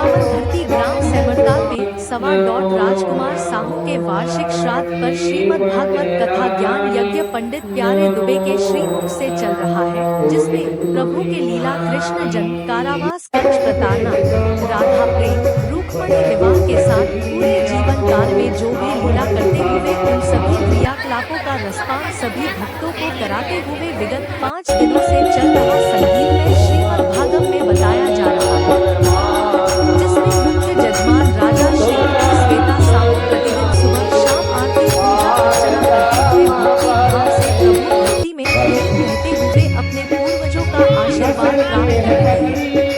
पावन धरती ग्राम सेमरताल में सवा राजकुमार साहू के वार्षिक श्राद्ध पर श्रीमद् भागवत कथा ज्ञान यज्ञ पंडित प्यारे दुबे के श्रीमुख से चल रहा है, जिसमें प्रभु के लीला कृष्ण जन्म, कारावास, कंस प्रताड़ना, राधा प्रेम, रुक्मणी विवाह के साथ पूरे जीवन काल में जो भी लीला करते हुए उन सभी क्रियाकलापों का रसपान सभी भक्तों को कराते हुए विगत 5 दिनों से चल रहा संगीतमय श्रीमद् भागवत में बताया जा रहा है, जिसमें मुख्य जजमान राजा श्री श्वेता साहू प्रतिदिन सुबह शाम आरती पूजा अर्चना करते हुए भक्ति भाव से प्रभु भक्ति में लीन रहते हुए अपने पूर्वजों का आशीर्वाद प्राप्त कर रहे हैं।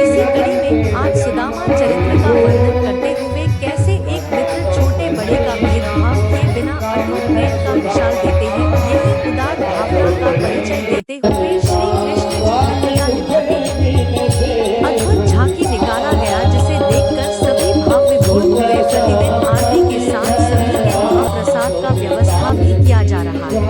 इसी कड़ी में आज सुदामा चरित्र का वर्णन करते हुए कैसे एक मित्र छोटे बड़े का भेदभाव किए बिना अटूट प्रेम का विशाल देते हैं, यही उदार भावना का परिचय देते हुए श्री कृष्ण जी मित्रता निभाते हैं। अद्भुत झांकी निकाला गया, जिसे देखकर सभी भाव विभोर हुए। प्रतिदिन आरती के साथ सभी के महाप्रसाद का व्यवस्था भी किया जा रहा है।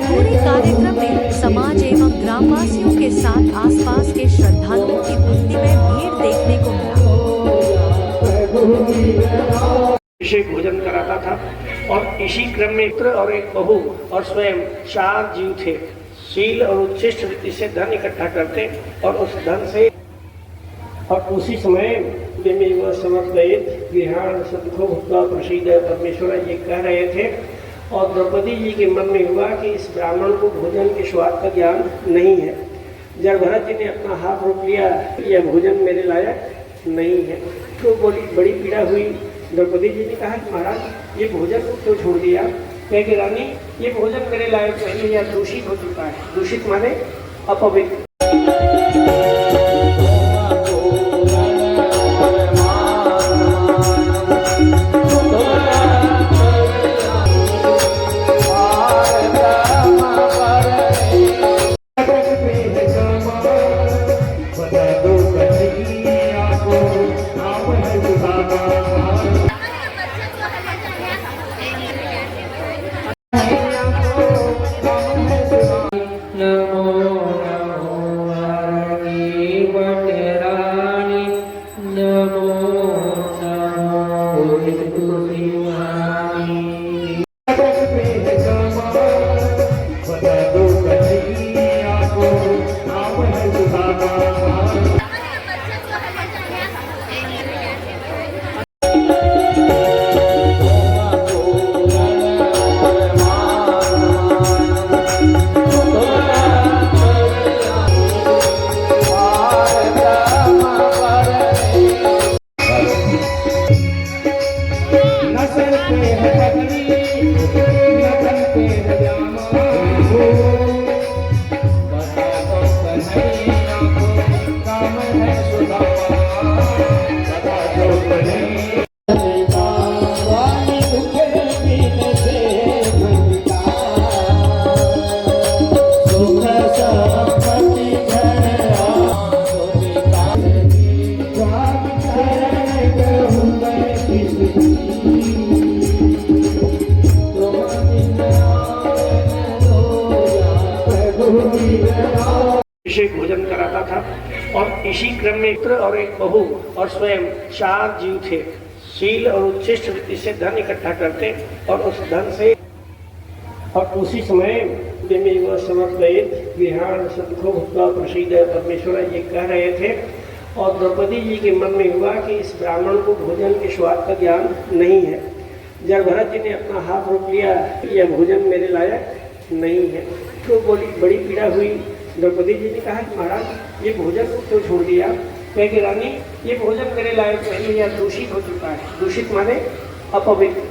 पूरे कार्यक्रम में समाज एवं ग्रामवासियों के साथ आसपास के श्रद्धालुओं की भक्तिमय भीड़ देखने को मिला। भोजन कराता था और इसी क्रम में मित्र और एक बहू और स्वयं 4 जीव थे। शील और उच्छिष्ट रीति से धन इकट्ठा करते और उस धन से और उसी समय समर्पयित गृहाण सदखो भुक्त्वा प्रसीद परमेश्वर ये कह रहे थे। और द्रौपदी जी के मन में हुआ कि इस ब्राह्मण को भोजन के स्वाद का ज्ञान नहीं है। जब भरत जी ने अपना हाथ रोक लिया, यह भोजन मेरे लायक नहीं है, तो बड़ी पीड़ा हुई। द्रौपदी जी ने कहा कि महाराज ये भोजन क्यों छोड़ दिया? कहे कि रानी ये भोजन मेरे लायक नहीं है, दूषित हो चुका है। दूषित माने अपवित्र। भोजन कराता था और इसी क्रम में मित्र और एक बहू और स्वयं 4 जीव थे। शील और उच्छिष्ट रीति से धन इकट्ठा करते और उस धन से और उसी समय समर्पयित गृहाण सदखो भुक्त्वा प्रसीद परमेश्वर ये कह रहे थे। और द्रौपदी जी के मन में हुआ कि इस ब्राह्मण को भोजन के स्वाद का ज्ञान नहीं है। जब भरत जी ने अपना हाथ रोक लिया, यह भोजन मेरे लायक नहीं है, तो बड़ी पीड़ा हुई। द्रौपदी जी ने कहा कि महाराज ये भोजन क्यों छोड़ दिया? कहे कि रानी ये भोजन मेरे लायक नहीं है, दूषित हो चुका है। दूषित माने अपवित्र।